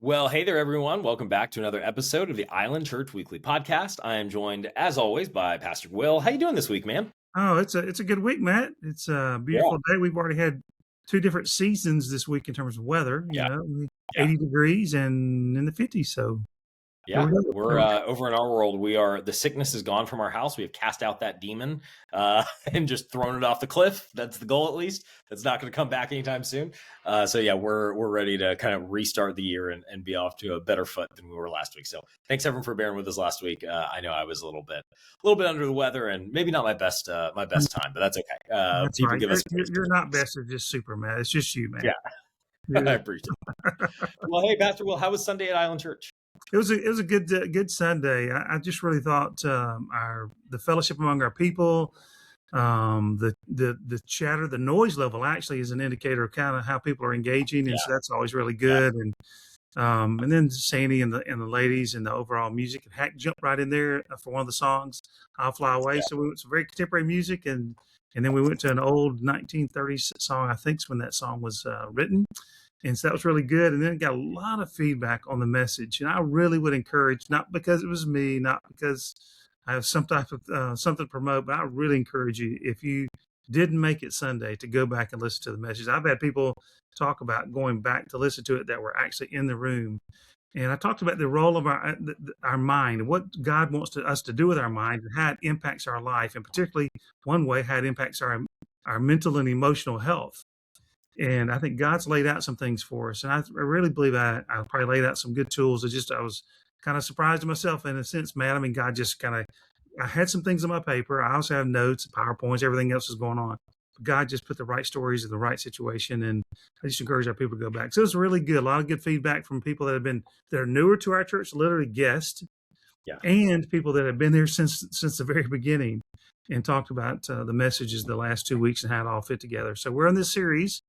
Well, hey there, everyone. Welcome back to another episode of the Island Church Weekly Podcast. I am joined, as always, by Pastor Will. How you doing this week, man? Oh, it's a good week, Matt. It's a Yeah, beautiful day. We've already had two different seasons this week in terms of weather. yeah, yeah. 80 degrees and in the 50s. So here Yeah, we go. we're over in our world. We are the sickness is gone from our house. We have cast out that demon and just thrown it off the cliff. That's the goal, at least. That's not going to come back anytime soon. So yeah, we're ready to kind of restart the year and be off to a better foot than we were last week. So thanks everyone for bearing with us last week. I know I was a little bit under the weather and maybe not my best time, but that's okay. That's People right. give us You're, grace. you're not best at just super, Matt. It's just you, man. Yeah, I Yeah. appreciate it. Well, hey, Pastor Will, how was Sunday at Island Church? It was a good Sunday. I just really thought our the fellowship among our people, the chatter, the noise level actually is an indicator of kind of how people are engaging, and Yeah, so that's always really yeah, good. And then Sandy and the ladies and the overall music, and Hack jumped right in there for one of the songs, "I'll Fly Away." yeah, So we went to very contemporary music, and then we went to an old 1930s song. I think's when that song was written, and so that was really good. And then got a lot of feedback on the message, and I really would encourage, not because it was me, not because I have some type of something to promote, but I really encourage you, if you didn't make it Sunday, to go back and listen to the message. I've had people talk about going back to listen to it that were actually in the room. And I talked about the role of our mind, what God wants us to do with our mind, and how it impacts our life, and particularly one way how it impacts our mental and emotional health. And I think God's laid out some things for us, and I really believe I probably laid out some good tools. I was kind of surprised at myself in a sense, man. I mean, God just kind of, I had some things on my paper. I also have notes, PowerPoints, everything else is going on. God just put the right stories in the right situation, and I just encourage our people to go back. So it was really good. A lot of good feedback from people that are newer to our church, literally guests, yeah, and people that have been there since the very beginning, and talked about the messages the last 2 weeks and how it all fit together. So we're in this series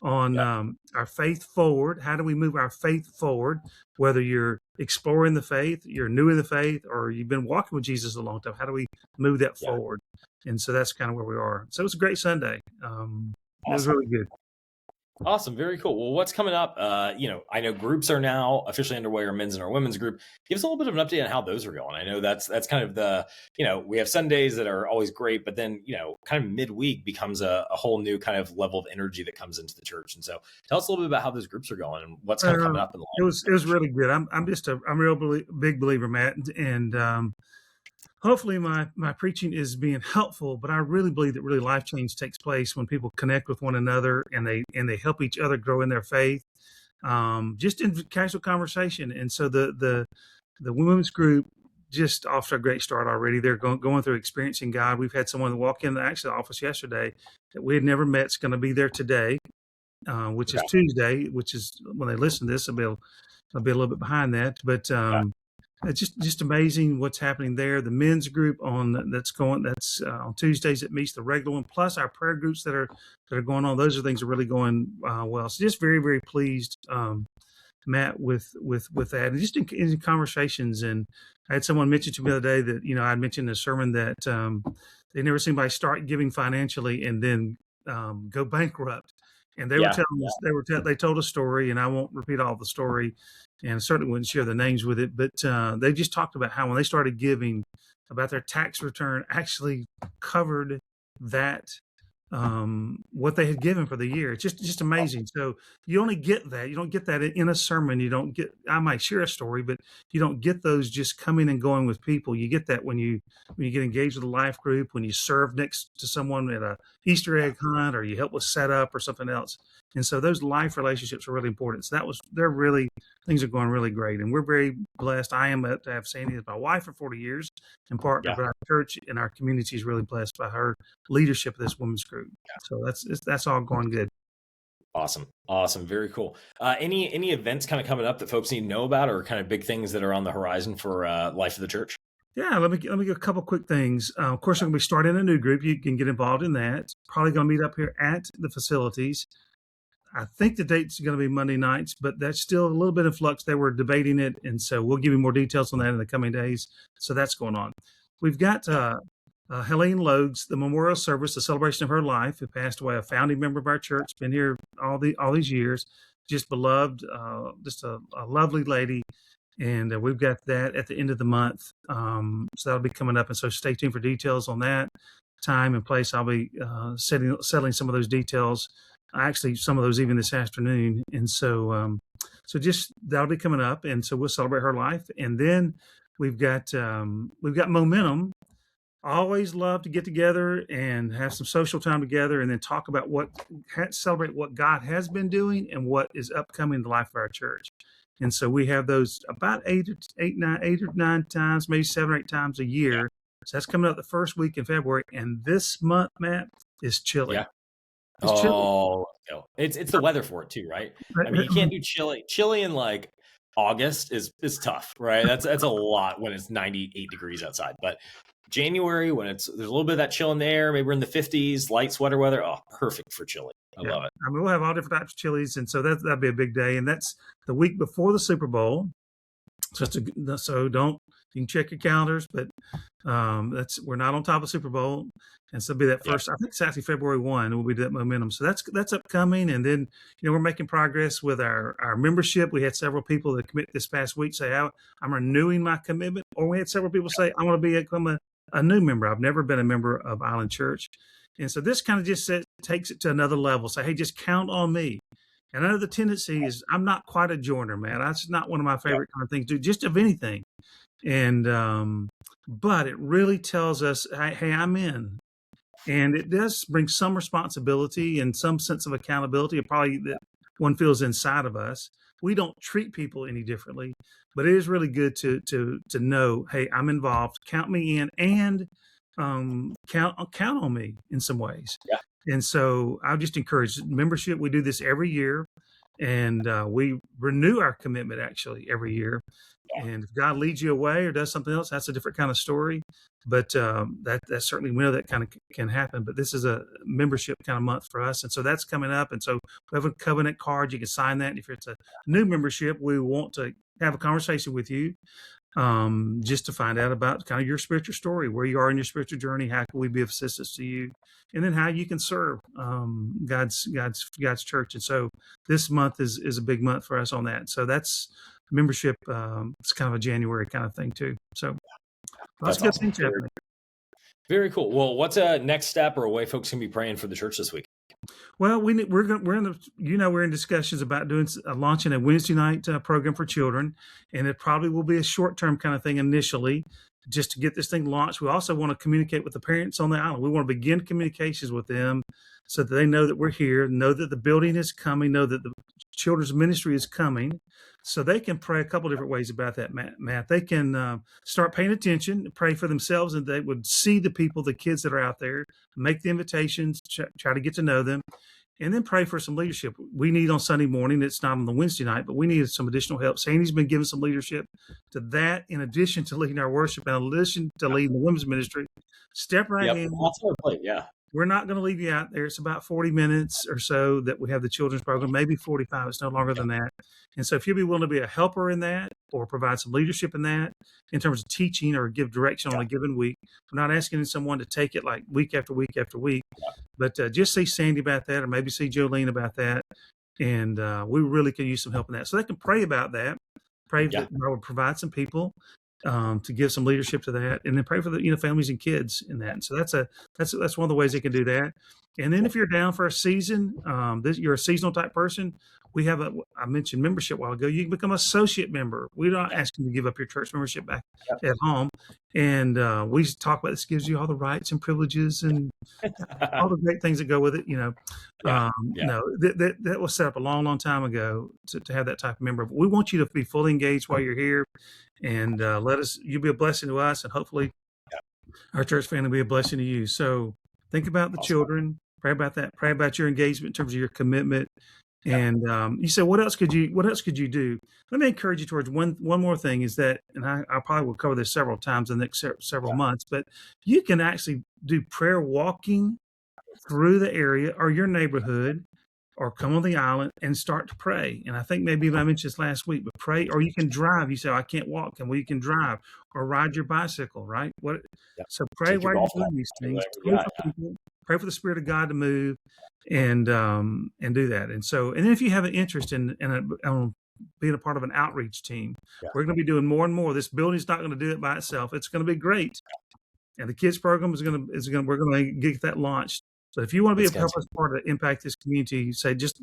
on yeah, our faith forward. How do we move our faith forward? Whether you're exploring the faith, you're new in the faith, or you've been walking with Jesus a long time, how do we move that yeah. forward? And so that's kind of where we are. So it was a great Sunday. It was Awesome. really good. Awesome. Very cool. Well, what's coming up? I know groups are now officially underway, our men's and our women's group. Give us a little bit of an update on how those are going. I know that's kind of we have Sundays that are always great, but then, kind of midweek becomes a whole new kind of level of energy that comes into the church. And so tell us a little bit about how those groups are going and what's kind of Uh, coming up in the it was life. really good. I'm a real big believer, Matt, and hopefully my preaching is being helpful, but I really believe that really life change takes place when people connect with one another, and they help each other grow in their faith, just in casual conversation. And so the women's group just off to a great start already. They're going through experiencing God. We've had someone walk in the actual office yesterday that we had never met. It's going to be there today, which is Okay. Tuesday, which is when they listen to this. I'll be a little bit behind that, but Yeah. it's just amazing what's happening there. The men's group that's on Tuesdays, it meets the regular one, plus our prayer groups that are going on. Those are things that are really going well. So just very, very pleased, Matt, with that, and just in conversations. And I had someone mention to me the other day that I mentioned in a sermon that they never seen anybody start giving financially and then go bankrupt. And they were Yeah. telling us they told a story, and I won't repeat all the story, and I certainly wouldn't share the names with it. But they just talked about how when they started giving, about their tax return actually covered that, what they had given for the year. It's just amazing. So you only get that. You don't get that in a sermon. You don't get. I might share a story, but you don't get those just coming and going with people. You get that when you get engaged with a life group, when you serve next to someone at a Easter egg hunt, or you help with setup or something else. And so those life relationships are really important. So things are going really great, and we're very blessed. I am to have Sandy as my wife for 40 years and partner, Yeah. but our church and our community is really blessed by her leadership of this women's group. So that's all going good. Awesome. Awesome. Very cool. Any events kind of coming up that folks need to know about or kind of big things that are on the horizon for life of the church? Yeah, let me give a couple quick things. Of course, I'm going to be starting a new group. You can get involved in that. Probably going to meet up here at the facilities. I think the date's going to be Monday nights, but that's still a little bit in flux. They were debating it, and so we'll give you more details on that in the coming days. So that's going on. We've got Helene Logues, the memorial service, the celebration of her life, who passed away, a founding member of our church, been here all these years. just beloved, just a lovely lady. And we've got that at the end of the month. So that'll be coming up. And so stay tuned for details on that time and place. I'll be settling some of those details, actually some of those even this afternoon. And so just that'll be coming up. And so we'll celebrate her life. And then we've got momentum. I always love to get together and have some social time together and then talk about celebrate what God has been doing and what is upcoming in the life of our church. And so we have those about eight or nine times, maybe 7 or 8 times a year. So that's coming up the first week in February. And this month, Matt, is chilly. Yeah. It's chilly. Oh, it's the weather for it too, right? I mean, you can't do chilly. Chilly in like August is tough, right? That's a lot when it's 98 degrees outside. But January, when there's a little bit of that chill in the air, maybe we're in the 50s, light sweater weather. Oh, perfect for chili. I love it. I mean, we'll have all different types of chilies, and so that'll be a big day. And that's the week before the Super Bowl. So don't, you can check your calendars, but we're not on top of Super Bowl, and so it'll be that first. I think it's actually February 1. We'll be that momentum. So that's upcoming, and then we're making progress with our membership. We had several people that commit this past week say, "I'm renewing my commitment," or we had several people say, "I want to become a new member. I've never been a member of Island Church." And so this kind of just takes it to another level. Say, hey, just count on me. And I know the tendency is I'm not quite a joiner, man. That's not one of my favorite kind of things to do, just of anything. And but it really tells us, hey, I'm in. And it does bring some responsibility and some sense of accountability, probably that one feels inside of us. We don't treat people any differently, but it is really good to know, hey, I'm involved. Count me in, and count on me in some ways. Yeah. And so I'll just encourage membership. We do this every year, and we renew our commitment actually every year. Yeah. And if God leads you away or does something else, that's a different kind of story. But that certainly, we know that kind of can happen. But this is a membership kind of month for us, and so that's coming up. And so we have a covenant card. You can sign that. And if it's a new membership, we want to have a conversation with you, just to find out about kind of your spiritual story, where you are in your spiritual journey, how can we be of assistance to you, and then how you can serve God's church. And so this month is a big month for us on that. So that's membership. It's kind of a January kind of thing too. So lots of good things happening. Very cool. Well, what's a next step or a way folks can be praying for the church this week? Well, we're in discussions about launching a Wednesday night program for children, and it probably will be a short-term kind of thing initially, just to get this thing launched. We also want to communicate with the parents on the island. We want to begin communications with them so that they know that we're here, know that the building is coming, know that the children's ministry is coming, so they can pray a couple different ways about that, Matt. They can start paying attention, pray for themselves, and they would see the people, the kids that are out there, make the invitations, try to get to know them, and then pray for some leadership. We need on Sunday morning, it's not on the Wednesday night, but we need some additional help. Sandy's been giving some leadership to that, in addition to leading our worship, and in addition to leading the women's ministry. Step right in. Lots on our plate, yeah. We're not going to leave you out there. It's about 40 minutes or so that we have the children's program, maybe 45. It's no longer than that. And so if you'll be willing to be a helper in that, or provide some leadership in that, in terms of teaching or give direction on a given week, we're not asking someone to take it like week after week after week, but just see Sandy about that, or maybe see Jolene about that. And we really could use some help in that. So they can pray about that, pray that I would provide some people to give some leadership to that, and then pray for the families and kids in that. And so that's one of the ways they can do that. And then if you're down for a season, you're a seasonal type person, we have I mentioned membership a while ago. You can become an associate member. We're not asking you to give up your church membership back at home. And we talk about this gives you all the rights and privileges and all the great things that go with it. That was set up a long, long time ago to have that type of member. But we want you to be fully engaged while you're here, and you'll be a blessing to us, and hopefully our church family will be a blessing to you. So think about the children, pray about that, pray about your engagement in terms of your commitment. And you said, what else could you do? Let me encourage you towards one more thing, is that, and I probably will cover this several times in the next several months, but you can actually do prayer walking through the area or your neighborhood or come on the island and start to pray. And I think maybe I mentioned this last week, but pray, or you can drive. You say, I can't walk. And well, you can drive or ride your bicycle, right? Yep. So pray Take your while golf you're ball, doing these do things. whatever you Pray got, for people, pray for the Spirit of God to move and do that. And then if you have an interest in being a part of an outreach team, we're going to be doing more and more. This building's not going to do it by itself. It's going to be great. And the kids program we're going to get that launched. So if you want to be a purpose part to impact this community, say just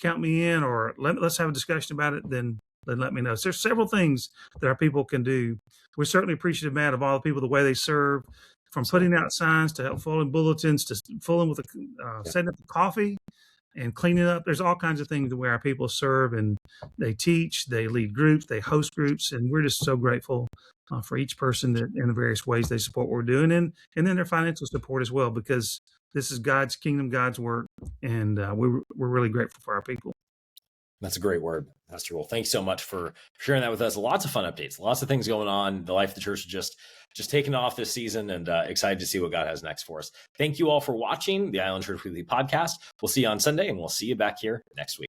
count me in, or let's have a discussion about it. Then let me know. So there's several things that our people can do. We're certainly appreciative, Matt, of all the people, the way they serve, from putting out signs to help folding bulletins to filling with setting up the coffee and cleaning up. There's all kinds of things where our people serve, and they teach, they lead groups, they host groups, and we're just so grateful for each person that in the various ways they support what we're doing, and then their financial support as well, because this is God's kingdom, God's work, and we're really grateful for our people. That's a great word, Pastor Will. Thanks so much for sharing that with us. Lots of fun updates, lots of things going on. The life of the church is just taking off this season, and excited to see what God has next for us. Thank you all for watching the Island Church Weekly podcast. We'll see you on Sunday, and we'll see you back here next week.